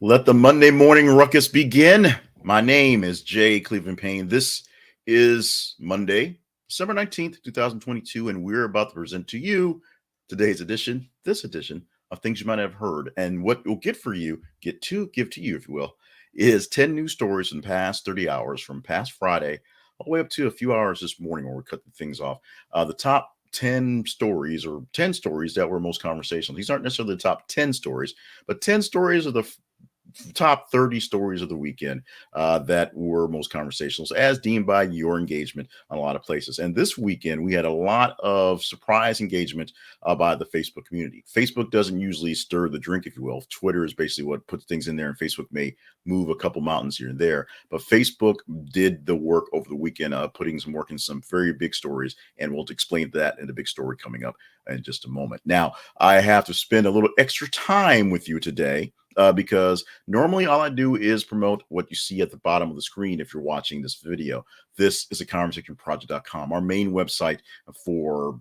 Let the Monday morning ruckus begin. My name is Jay Cleveland Payne. This is Monday, December 19th, 2022, and we're about to present to you this edition of Things You Might Have Heard. And what we'll give to you, if you will, is 10 news stories in the past 30 hours from past Friday all the way up to a few hours this morning where we cut the things off. The top 10 stories or 10 stories that were most conversational. These aren't necessarily the top 10 stories, but 10 stories of the top 30 stories of the weekend that were most conversational, as deemed by your engagement on a lot of places. And this weekend, we had a lot of surprise engagement by the Facebook community. Facebook doesn't usually stir the drink, if you will. Twitter is basically what puts things in there, and Facebook may move a couple mountains here and there. But Facebook did the work over the weekend, putting some work in some very big stories, and we'll explain that in the big story coming up in just a moment. Now, I have to spend a little extra time with you today because normally all I do is promote what you see at the bottom of the screen if you're watching this video. This is a conversationproject.com, our main website for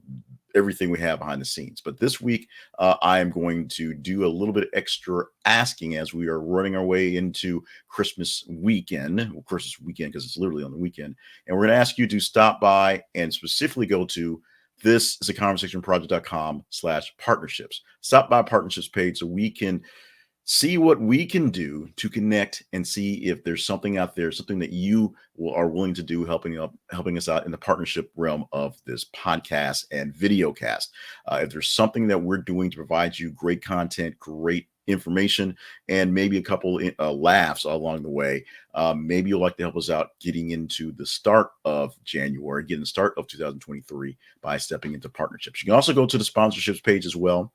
everything we have behind the scenes. But this week, I am going to do a little bit extra asking as we are running our way into Christmas weekend because it's literally on the weekend. And we're going to ask you to stop by and specifically go to this is a conversationproject.com/partnerships. Stop by partnerships page so we can see what we can do to connect and see if there's something out there, something that you are willing to do, helping us out in the partnership realm of this podcast and video cast. If there's something that we're doing to provide you great content, great information, and maybe a couple laughs along the way, maybe you'll like to help us out getting into the start of January, getting the start of 2023 by stepping into partnerships. You can also go to the sponsorships page as well.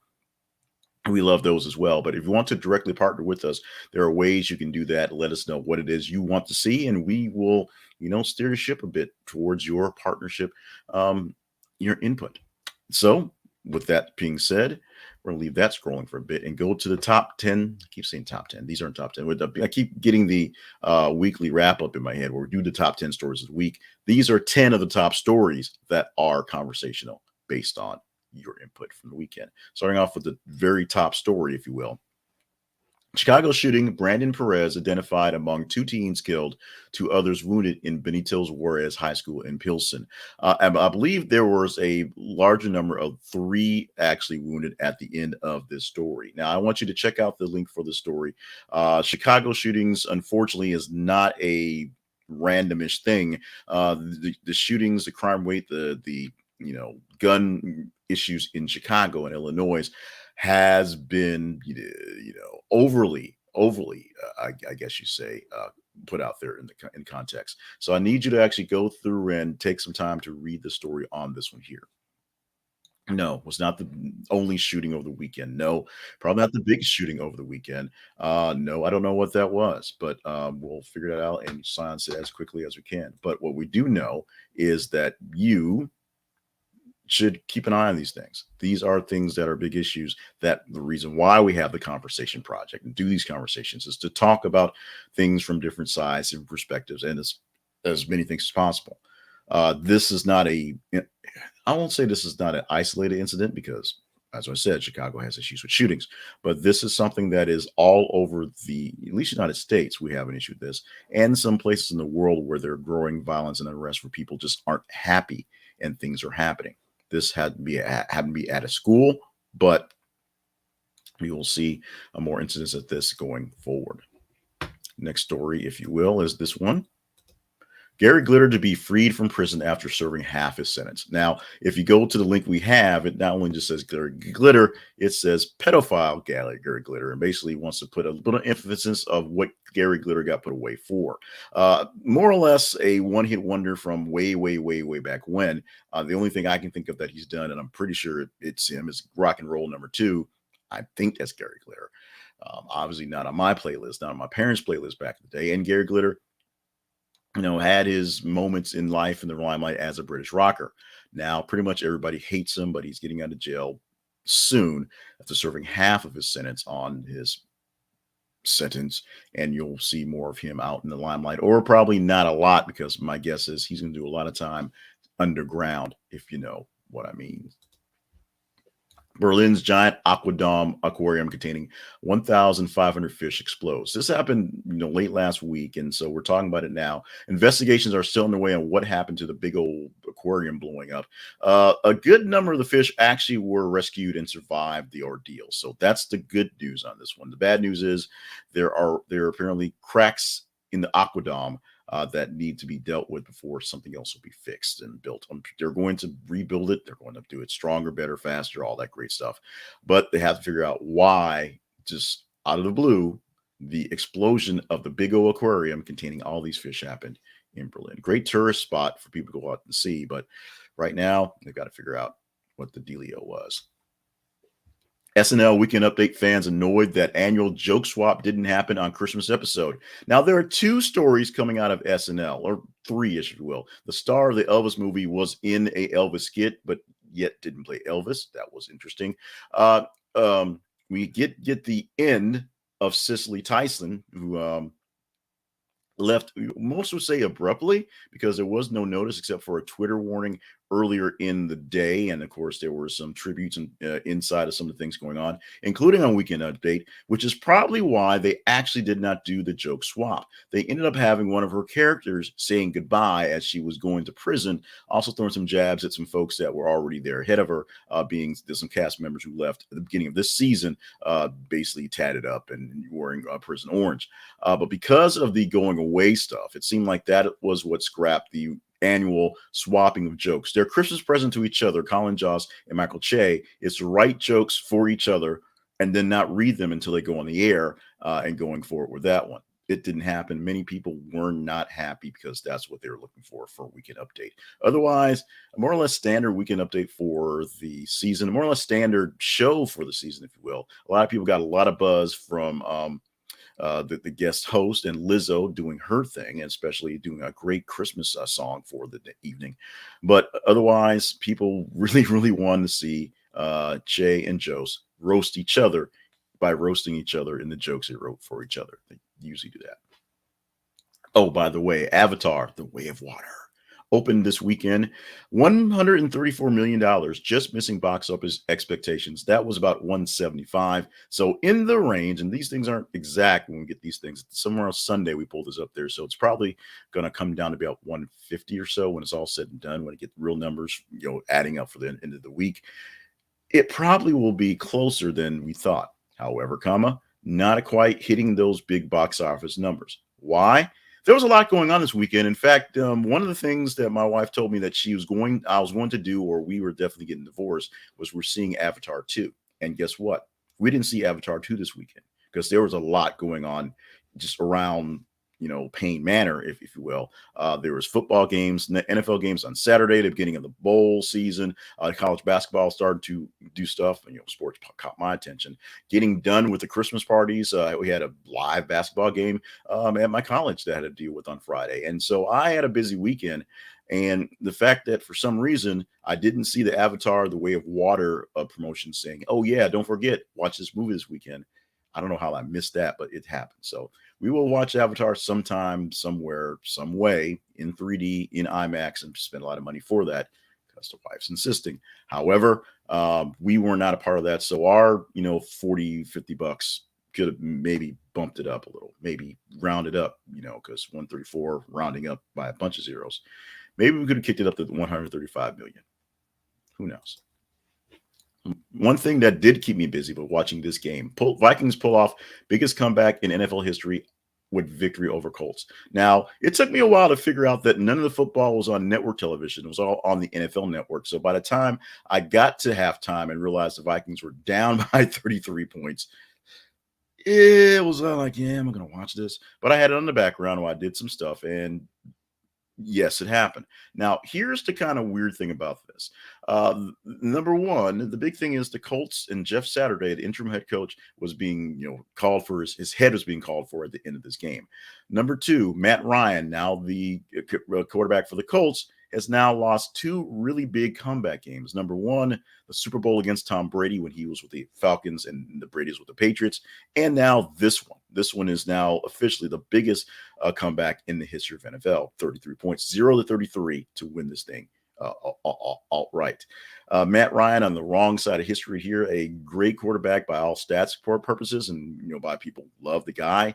We love those as well. But if you want to directly partner with us, there are ways you can do that. Let us know what it is you want to see, and we will, steer the ship a bit towards your partnership, your input. So with that being said, we're going to leave that scrolling for a bit and go to the top 10. I keep saying top 10. These aren't top 10. I keep getting the weekly wrap up in my head where we do the top 10 stories of the week. These are 10 of the top stories that are conversational based on your input from the weekend. Starting off with the very top story, if you will. Chicago shooting, Brandon Perez identified among 2 teens killed, 2 others wounded in Benito Juarez High School in Pilsen. I believe there was a larger number of 3 actually wounded at the end of this story. Now, I want you to check out the link for the story. Chicago shootings, unfortunately, is not a randomish thing. The shootings, the crime rate, the gun issues in Chicago and Illinois has been, overly, I guess you say, put out there in context. So I need you to actually go through and take some time to read the story on this one here. No, it was not the only shooting over the weekend. No, probably not the biggest shooting over the weekend. No, I don't know what that was, but we'll figure that out and silence it as quickly as we can. But what we do know is that you should keep an eye on these things. These are things that are big issues. That the reason why we have the conversation project and do these conversations is to talk about things from different sides and perspectives and as many things as possible. This is not I won't say this is not an isolated incident because, as I said, Chicago has issues with shootings, but this is something that is all over at least United States. We have an issue with this, and some places in the world where there are growing violence and unrest where people just aren't happy and things are happening. This happened to be at a school, but we will see more incidents of this going forward. Next story, if you will, is this one. Gary Glitter to be freed from prison after serving half his sentence. Now, if you go to the link we have, it not only just says Gary Glitter, it says pedophile Gary Glitter, and basically wants to put a little emphasis of what Gary Glitter got put away for. More or less a one-hit wonder from way, way, way, way back when. The only thing I can think of that he's done, and I'm pretty sure it's him, is Rock and Roll number 2. I think that's Gary Glitter. Obviously not on my playlist, not on my parents' playlist back in the day. And Gary Glitter, had his moments in life in the limelight as a British rocker. Now, pretty much everybody hates him, but he's getting out of jail soon after serving half of his sentence on his sentence, and you'll see more of him out in the limelight, or probably not a lot, because my guess is he's going to do a lot of time underground, if you know what I mean. Berlin's giant AquaDom aquarium containing 1,500 fish explodes. This happened, late last week, and so we're talking about it now. Investigations are still underway on what happened to the big old aquarium blowing up. A good number of the fish actually were rescued and survived the ordeal, so that's the good news on this one. The bad news is there are apparently cracks in the AquaDom that need to be dealt with before something else will be fixed and built. They're going to rebuild it. They're going to do it stronger, better, faster, all that great stuff. But they have to figure out why, just out of the blue, the explosion of the big O aquarium containing all these fish happened in Berlin. Great tourist spot for people to go out and see. But right now, they've got to figure out what the dealio was. SNL Weekend Update fans annoyed that annual joke swap didn't happen on Christmas episode. Now, there are two stories coming out of SNL, or three-ish, if you will. The star of the Elvis movie was in a Elvis skit, but yet didn't play Elvis. That was interesting. We get the end of Cicely Tyson, who left, most would say abruptly, because there was no notice except for a Twitter warning earlier in the day. And of course, there were some tributes inside of some of the things going on, including on Weekend Update, which is probably why they actually did not do the joke swap. They ended up having one of her characters saying goodbye as she was going to prison, also throwing some jabs at some folks that were already there ahead of her, being there's some cast members who left at the beginning of this season, basically tatted up and wearing prison orange. But because of the going away stuff, it seemed like that was what scrapped the annual swapping of jokes. Their Christmas present to each other, Colin Jost and Michael Che, is to write jokes for each other and then not read them until they go on the air, and going forward with that one. It didn't happen. Many people were not happy because that's what they were looking for a Weekend Update. Otherwise, a more or less standard Weekend Update for the season, a more or less standard show for the season, if you will. A lot of people got a lot of buzz from the guest host and Lizzo doing her thing, and especially doing a great Christmas song for the evening. But otherwise, people really, really wanted to see Che and Jost roast each other by roasting each other in the jokes they wrote for each other. They usually do that. Oh, by the way, Avatar, The Way of Water, opened this weekend. $134 million, just missing box office expectations. That was about 175. So in the range, and these things aren't exact when we get these things. Somewhere on Sunday, we pulled this up there. So it's probably going to come down to about 150 or so when it's all said and done, when it get real numbers, adding up for the end of the week. It probably will be closer than we thought. However, not quite hitting those big box office numbers. Why? There was a lot going on this weekend. In fact, one of the things that my wife told me that I was going to do, or we were definitely getting divorced, was we're seeing Avatar 2. And guess what? We didn't see Avatar 2 this weekend because there was a lot going on just around, Payne Manor, if you will. There was football games, NFL games on Saturday, the beginning of the bowl season. College basketball started to do stuff, and sports caught my attention. Getting done with the Christmas parties, we had a live basketball game at my college that I had to deal with on Friday, and so I had a busy weekend. And the fact that for some reason I didn't see the Avatar, The Way of Water promotion saying, "Oh yeah, don't forget, watch this movie this weekend." I don't know how I missed that, but it happened. So we will watch Avatar sometime, somewhere, some way in 3D, in IMAX, and spend a lot of money for that because the wife's insisting. However, we were not a part of that. So our, 40, 50 bucks could have maybe bumped it up a little, maybe rounded up, because 134 rounding up by a bunch of zeros. Maybe we could have kicked it up to 135 million. Who knows? One thing that did keep me busy but watching this game, Vikings pull off biggest comeback in NFL history with victory over Colts. Now, it took me a while to figure out that none of the football was on network television. It was all on the NFL network. So by the time I got to halftime and realized the Vikings were down by 33 points, it was like, yeah, I'm going to watch this. But I had it on the background while I did some stuff, and yes, it happened. Now, here's the kind of weird thing about this. Number one, the big thing is the Colts and Jeff Saturday, the interim head coach, was being, called for his head was being called for at the end of this game. Number two, Matt Ryan, now the quarterback for the Colts, has now lost two really big comeback games. Number one, the Super Bowl against Tom Brady when he was with the Falcons and the Brady's with the Patriots. And now this one. This one is now officially the biggest comeback in the history of NFL. 33 points, 0-33 to win this thing alt-right. Matt Ryan on the wrong side of history here, a great quarterback by all stats purposes, and by people love the guy,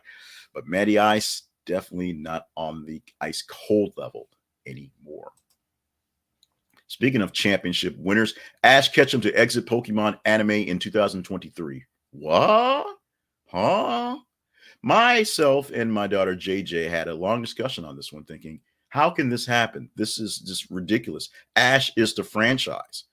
but Matty Ice definitely not on the ice cold level anymore. Speaking of championship winners, Ash Ketchum to exit Pokemon anime in 2023. What? Huh? Myself and my daughter JJ had a long discussion on this one, thinking, how can this happen? This is just ridiculous. Ash is the franchise.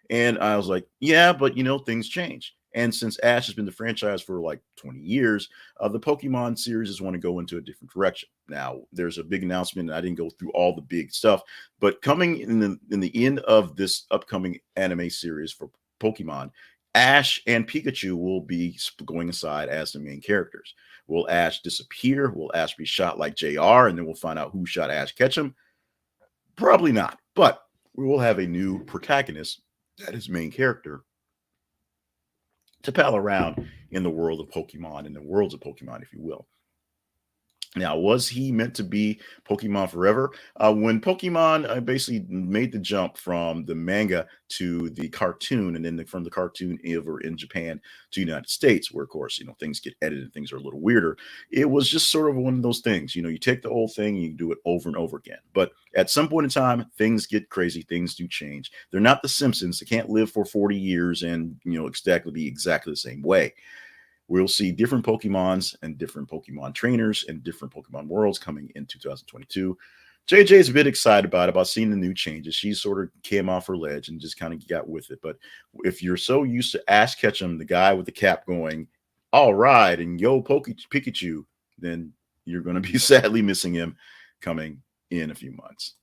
And I was like, yeah, but things change. And since Ash has been the franchise for like 20 years, the Pokemon series want to go into a different direction. Now, there's a big announcement, and I didn't go through all the big stuff, but coming in the end of this upcoming anime series for Pokemon, Ash and Pikachu will be going aside as the main characters. Will Ash disappear? Will Ash be shot like JR? And then we'll find out who shot Ash Ketchum? Probably not. But we will have a new protagonist, that is main character, to pal around in the world of Pokemon, in the worlds of Pokemon, if you will. Now, was he meant to be Pokemon forever? When Pokemon basically made the jump from the manga to the cartoon, and then from the cartoon over in Japan to the United States, where, of course, things get edited, things are a little weirder. It was just sort of one of those things. You take the old thing, and you do it over and over again. But at some point in time, things get crazy, things do change. They're not the Simpsons. They can't live for 40 years and, be exactly the same way. We'll see different Pokemons and different Pokemon trainers and different Pokemon worlds coming in 2022. JJ is a bit excited about seeing the new changes. She sort of came off her ledge and just kind of got with it. But if you're so used to Ash Ketchum, the guy with the cap going, all right, and yo, Pikachu, then you're going to be sadly missing him coming in a few months.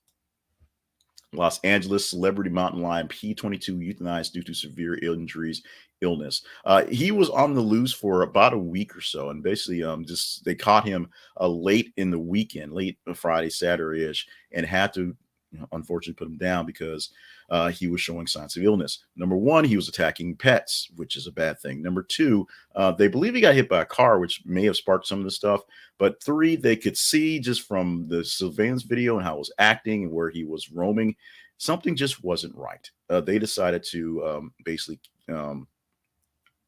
Los Angeles celebrity mountain lion P22 euthanized due to severe illness. He was on the loose for about a week or so, and basically, they caught him late in the weekend, late Friday, Saturday-ish, and had to unfortunately put him down because he was showing signs of illness. Number one, he was attacking pets, which is a bad thing. Number two, they believe he got hit by a car, which may have sparked some of the stuff. But three, they could see just from the surveillance video and how he was acting and where he was roaming, something just wasn't right. They decided to basically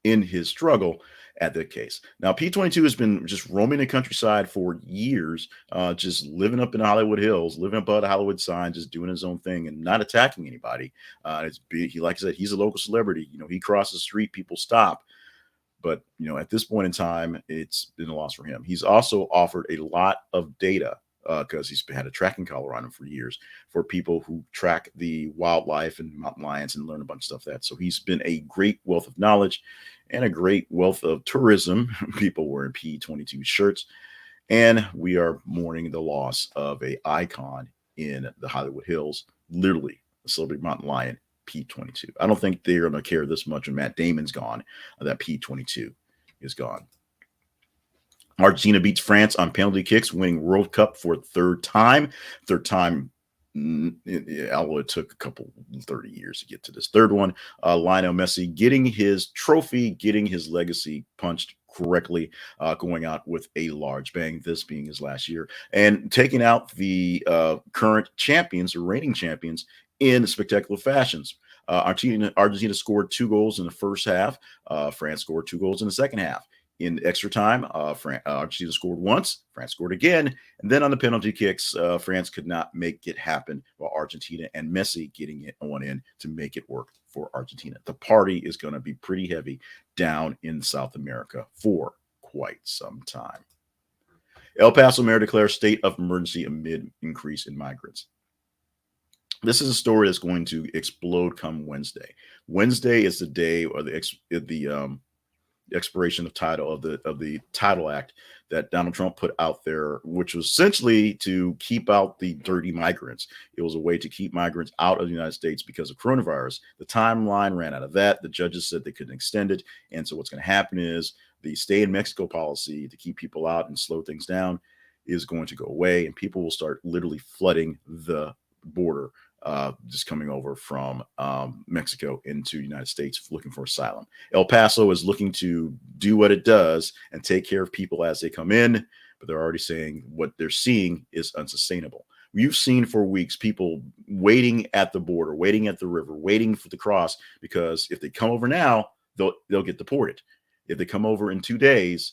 end his struggle at that case. Now, P22 has been just roaming the countryside for years, just living up in Hollywood Hills, living up by the Hollywood sign, just doing his own thing and not attacking anybody. Like I said, he's a local celebrity. He crosses the street, people stop. But, at this point in time, it's been a loss for him. He's also offered a lot of data because he's had a tracking collar on him for years for people who track the wildlife and mountain lions and learn a bunch of stuff that. So he's been a great wealth of knowledge and a great wealth of tourism. People wearing P22 shirts. And we are mourning the loss of an icon in the Hollywood Hills, literally a celebrity mountain lion, P22. I don't think they're going to care this much when Matt Damon's gone, that P22 is gone. Argentina beats France on penalty kicks, winning World Cup for third time. Although it took a couple 30 years to get to this third one. Lionel Messi getting his trophy, getting his legacy punched correctly, going out with a large bang, this being his last year, and taking out the current champions, or reigning champions, in spectacular fashions. Argentina scored 2 goals in the first half. France scored 2 goals in the second half. In extra time, Argentina scored once, France scored again, and then on the penalty kicks, France could not make it happen, while Argentina and Messi getting it on in to make it work for Argentina. The party is going to be pretty heavy down in South America for quite some time. El Paso mayor declares state of emergency amid increase in migrants. This is a story that's going to explode come Wednesday. Wednesday is the day, or the expiration of the Title Act that Donald Trump put out there, which was essentially to keep out the dirty migrants. It was a way to keep migrants out of the United States because of coronavirus. The timeline ran out of that. The judges said they couldn't extend it. And so what's going to happen is the stay in Mexico policy to keep people out and slow things down is going to go away, and people will start literally flooding the border, just coming over from Mexico into the United States looking for asylum. El Paso is looking to do what it does and take care of people as they come in, but they're already saying what they're seeing is unsustainable. You've seen for weeks people waiting at the border, waiting at the river, waiting for the cross, because if they come over now, they'll get deported. If they come over in 2 days,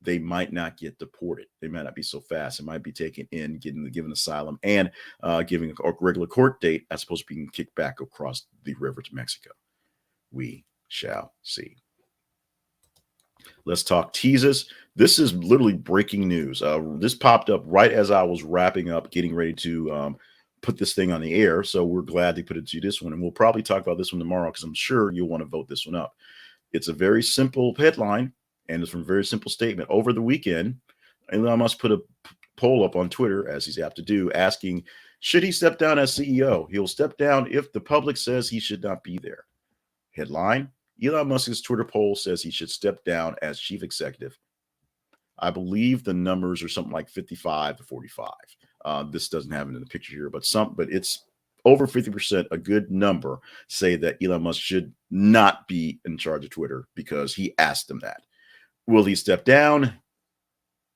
they might not get deported. They might not be so fast. It might be taken in, given asylum, and giving a regular court date as opposed to being kicked back across the river to Mexico. We shall see. Let's talk teases. This is literally breaking news. This popped up right as I was wrapping up, getting ready to put this thing on the air. So we're glad they put it to this one. And we'll probably talk about this one tomorrow because I'm sure you'll want to vote this one up. It's a very simple headline, and it's from a very simple statement. Over the weekend, Elon Musk put a poll up on Twitter, as he's apt to do, asking, should he step down as CEO? He'll step down if the public says he should not be there. Headline, Elon Musk's Twitter poll says he should step down as chief executive. I believe the numbers are something like 55 to 45. This doesn't have it in the picture here, but it's over 50%, a good number, say that Elon Musk should not be in charge of Twitter because he asked them that. Will he step down?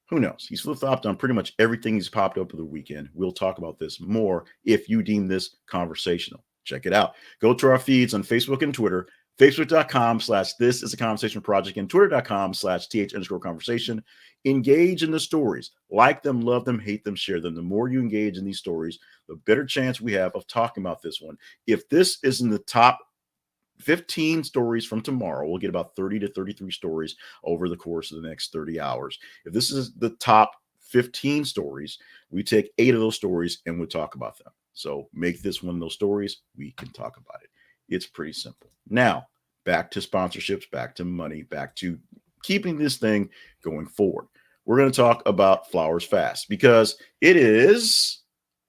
Who knows? He's flip-flopped on pretty much everything he's popped up over the weekend. We'll talk about this more if you deem this conversational. Check it out. Go to our feeds on Facebook and Twitter, facebook.com/this is a conversation project and twitter.com/th_conversation. Engage in the stories. Like them, love them, hate them, share them. The more you engage in these stories, the better chance we have of talking about this one. If this is in the top 15 stories from tomorrow, we'll get about 30 to 33 stories over the course of the next 30 hours. If this is the top 15 stories, we take 8 of those stories and we'll talk about them. So make this one of those stories. We can talk about it. It's pretty simple. Now, back to sponsorships, back to money, back to keeping this thing going forward. We're going to talk about Flowers Fast because it is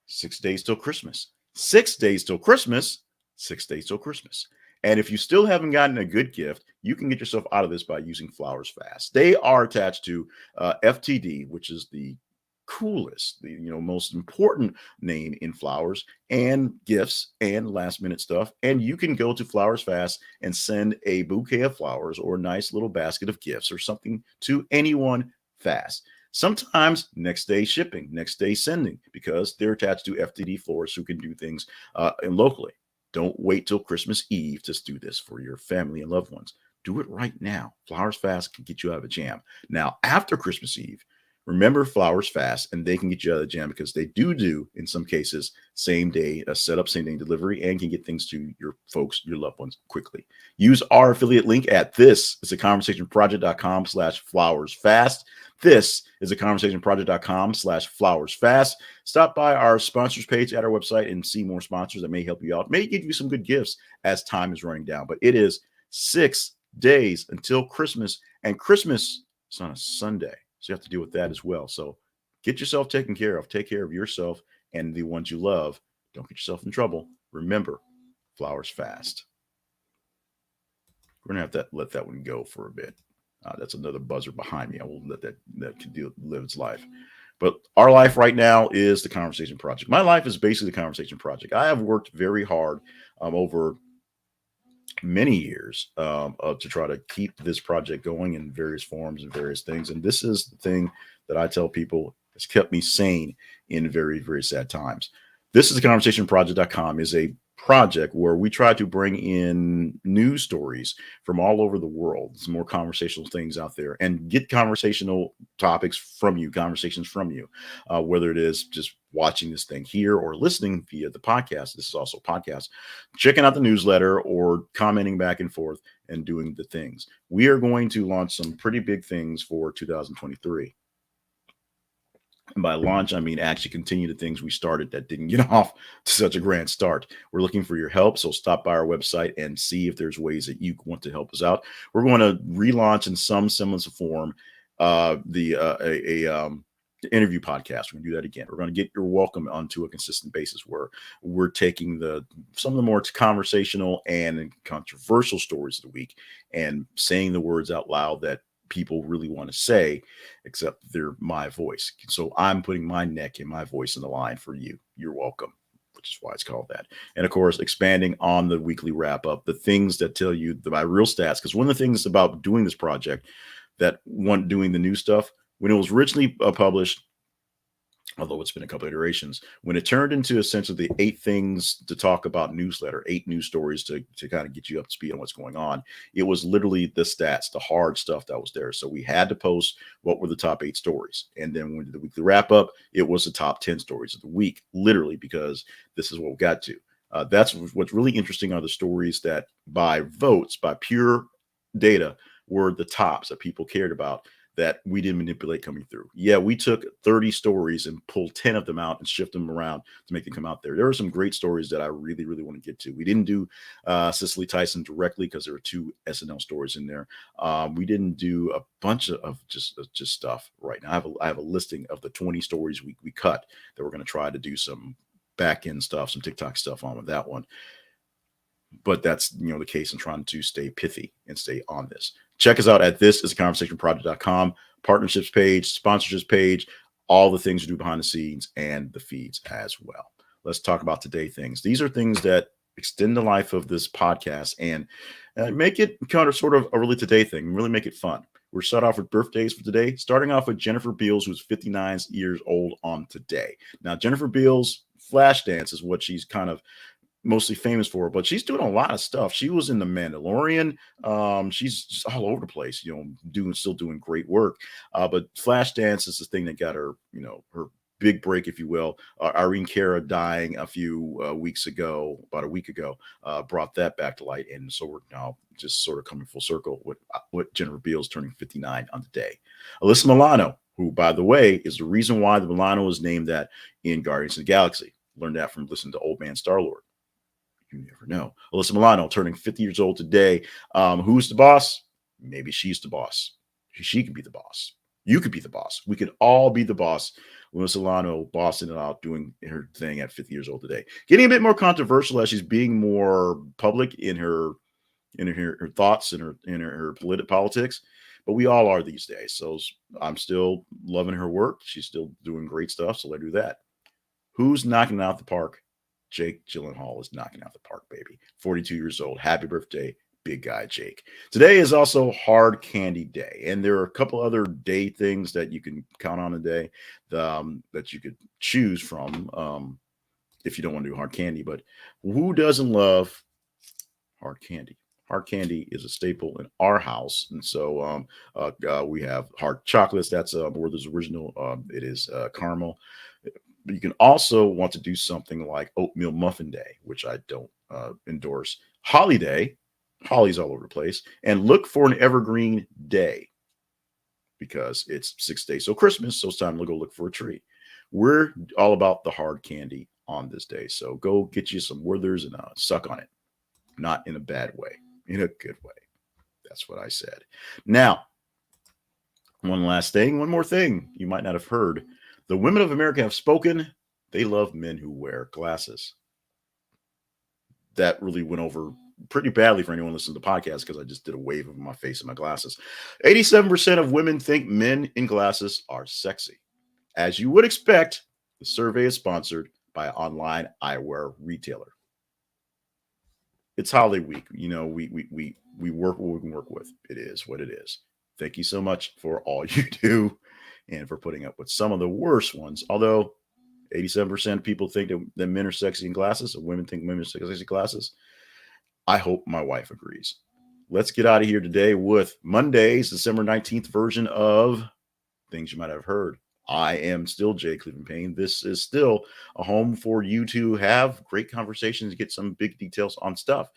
6 days till Christmas. 6 days till Christmas. 6 days till Christmas. And if you still haven't gotten a good gift, you can get yourself out of this by using Flowers Fast. They are attached to FTD, which is the coolest, the most important name in flowers and gifts and last minute stuff. And you can go to Flowers Fast and send a bouquet of flowers or a nice little basket of gifts or something to anyone fast. Sometimes next day shipping, next day sending, because they're attached to FTD florists who can do things locally. Don't wait till Christmas Eve to do this for your family and loved ones. Do it right now. Flowers Fast can get you out of a jam. Now, after Christmas Eve, remember Flowers Fast, and they can get you out of the jam because they do, in some cases, same day setup, same day delivery, and can get things to your folks, your loved ones quickly. Use our affiliate link at thisisaconversationproject.com/flowersfast. This is a conversationproject.com/flowersfast. Stop by our sponsors page at our website and see more sponsors that may help you out, may give you some good gifts as time is running down. But it is 6 days until Christmas, and Christmas is on a Sunday. So you have to deal with that as well. So get yourself taken care of. Take care of yourself and the ones you love. Don't get yourself in trouble. Remember, Flowers Fast. We're going to have to let that one go for a bit. That's another buzzer behind me. I will let that live its life. But our life right now is the Conversation Project. My life is basically the Conversation Project. I have worked very hard over many years to try to keep this project going in various forms and various things. And this is the thing that I tell people has kept me sane in very, very sad times. This is the conversationproject.com is a project where we try to bring in news stories from all over the world, some more conversational things out there, and get conversational topics from you, conversations from you, whether it is just watching this thing here or listening via the podcast. This is also a podcast, checking out the newsletter or commenting back and forth and doing the things. We are going to launch some pretty big things for 2023. And by launch, I mean actually continue the things we started that didn't get off to such a grand start. We're looking for your help, so stop by our website and see if there's ways that you want to help us out. We're going to relaunch in some semblance of form the interview podcast. We're going to do that again. We're going to get your welcome onto a consistent basis where we're taking some of the more conversational and controversial stories of the week and saying the words out loud that people really want to say, except they're my voice. So I'm putting my neck and my voice in the line for you. You're welcome, which is why it's called that. And of course, expanding on the weekly wrap up, the things that tell you my real stats. Because one of the things about doing this project, doing the new stuff, when it was originally published, although it's been a couple of iterations. When it turned into essentially the 8 things to talk about newsletter, 8 news stories to kind of get you up to speed on what's going on, it was literally the stats, the hard stuff that was there. So we had to post what were the top 8 stories. And then when we did the weekly wrap up, it was the top 10 stories of the week, literally, because this is what we got to. That's what's really interesting are the stories that by votes, by pure data, were the tops that people cared about that we didn't manipulate coming through. Yeah, we took 30 stories and pulled 10 of them out and shift them around to make them come out there. There are some great stories that I really, really want to get to. We didn't do Cicely Tyson directly because there were 2 SNL stories in there. We didn't do a bunch of just stuff right now. I have a listing of the 20 stories we cut that we're going to try to do some back end stuff, some TikTok stuff on with that one. But that's the case in trying to stay pithy and stay on this. Check us out at thisisaconversationproject.com, partnerships page, sponsorships page, all the things we do behind the scenes and the feeds as well. Let's talk about today things. These are things that extend the life of this podcast and make it kind of sort of a really today thing, really make it fun. We're starting off with birthdays for today, starting off with Jennifer Beals, who's 59 years old on today. Now, Jennifer Beals, Flashdance is what she's kind of mostly famous for, but she's doing a lot of stuff. She was in The Mandalorian. She's just all over the place, still doing great work. But Flashdance is the thing that got her, her big break, if you will. Irene Cara dying a few weeks ago, about a week ago, brought that back to light. And so we're now just sort of coming full circle with Jennifer Beals turning 59 on the day. Alyssa Milano, who, by the way, is the reason why the Milano was named that in Guardians of the Galaxy. Learned that from listening to Old Man Star-Lord. You never know. Alyssa Milano turning 50 years old today. Who's the boss? Maybe she's the boss. She could be the boss. You could be the boss. We could all be the boss. Alyssa Milano bossing it out, doing her thing at 50 years old today. Getting a bit more controversial as she's being more public in her thoughts and her politics. But we all are these days. So I'm still loving her work. She's still doing great stuff. So let her do that. Who's knocking out the park? Jake Gyllenhaal is knocking out the park, baby. 42 years old. Happy birthday, big guy Jake. Today is also Hard Candy Day, and there are a couple other day things that you can count on today that you could choose from if you don't want to do hard candy. But who doesn't love hard candy? Hard candy is a staple in our house, and so we have hard chocolates. That's Werther's original. It is caramel. But you can also want to do something like oatmeal muffin day, which I don't endorse. Holly day, holly's all over the place. And look for an evergreen day because it's 6 days. So Christmas, so it's time to go look for a tree. We're all about the hard candy on this day. So go get you some Werther's and suck on it. Not in a bad way, in a good way. That's what I said. Now, one more thing you might not have heard. The women of America have spoken. They love men who wear glasses. That really went over pretty badly for anyone listening to the podcast because I just did a wave of my face and my glasses. 87% of women think men in glasses are sexy. As you would expect, the survey is sponsored by an online eyewear retailer. It's holiday week. We work what we can work with. It is what it is. Thank you so much for all you do and for putting up with some of the worst ones. Although 87% of people think that men are sexy in glasses, or women think women are sexy in glasses. I hope my wife agrees. Let's get out of here today with Monday's December 19th version of Things You Might Have Heard. I am still Jay Cleveland Payne. This is still a home for you to have great conversations, get some big details on stuff.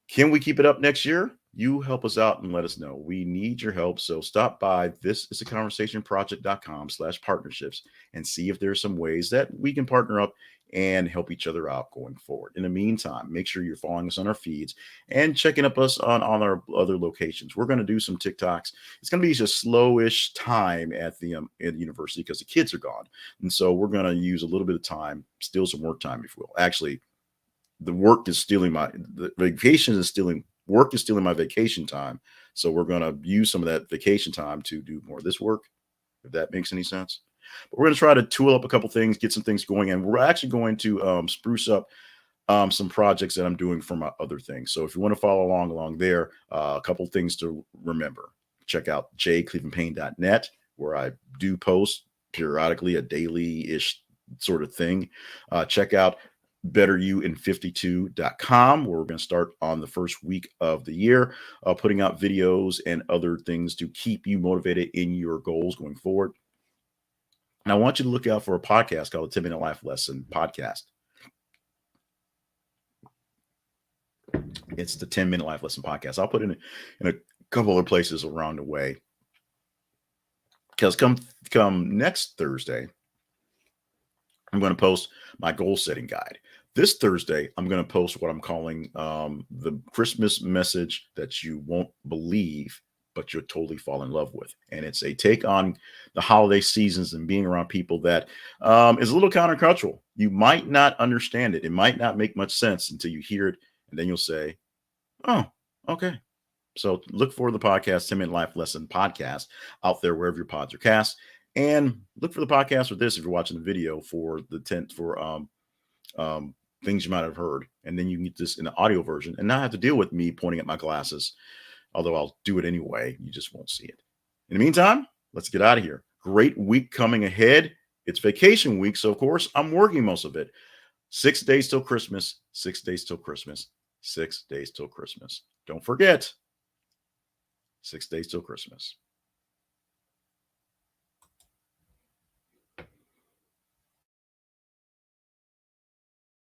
Can we keep it up next year? You help us out and let us know. We need your help. So stop by thisisaconversationproject.com/partnerships and see if there's some ways that we can partner up and help each other out going forward. In the meantime, make sure you're following us on our feeds and checking up us on our other locations. We're going to do some TikToks. It's going to be just slowish time at the university because the kids are gone. And so we're going to use a little bit of time, steal some work time, if you will. Actually, work is stealing my vacation time. So we're going to use some of that vacation time to do more of this work, if that makes any sense. But we're going to try to tool up a couple things, get some things going. And we're actually going to spruce up some projects that I'm doing for my other things. So if you want to follow along there, a couple things to remember. Check out jclevelandpayne.net, where I do post periodically, a daily-ish sort of thing. Check out betteryouin52.com, where we're going to start on the first week of the year, putting out videos and other things to keep you motivated in your goals going forward. And I want you to look out for a podcast called the 10-Minute Life Lesson Podcast. It's the 10-Minute Life Lesson Podcast. I'll put it in a couple other places around the way. Because come next Thursday, I'm going to post my goal setting guide. This Thursday, I'm going to post what I'm calling the Christmas message that you won't believe, but you'll totally fall in love with. And it's a take on the holiday seasons and being around people that is a little countercultural. You might not understand it. It might not make much sense until you hear it. And then you'll say, oh, okay. So look for the podcast, 10-Minute Life Lesson Podcast, out there wherever your pods are cast. And look for the podcast for this if you're watching the video for the things you might have heard. And then you can get this in the audio version and not have to deal with me pointing at my glasses, although I'll do it anyway. You just won't see it. In the meantime, let's get out of here. Great week coming ahead. It's vacation week, so of course I'm working most of it. 6 days till Christmas, 6 days till Christmas, 6 days till Christmas. Don't forget, 6 days till Christmas.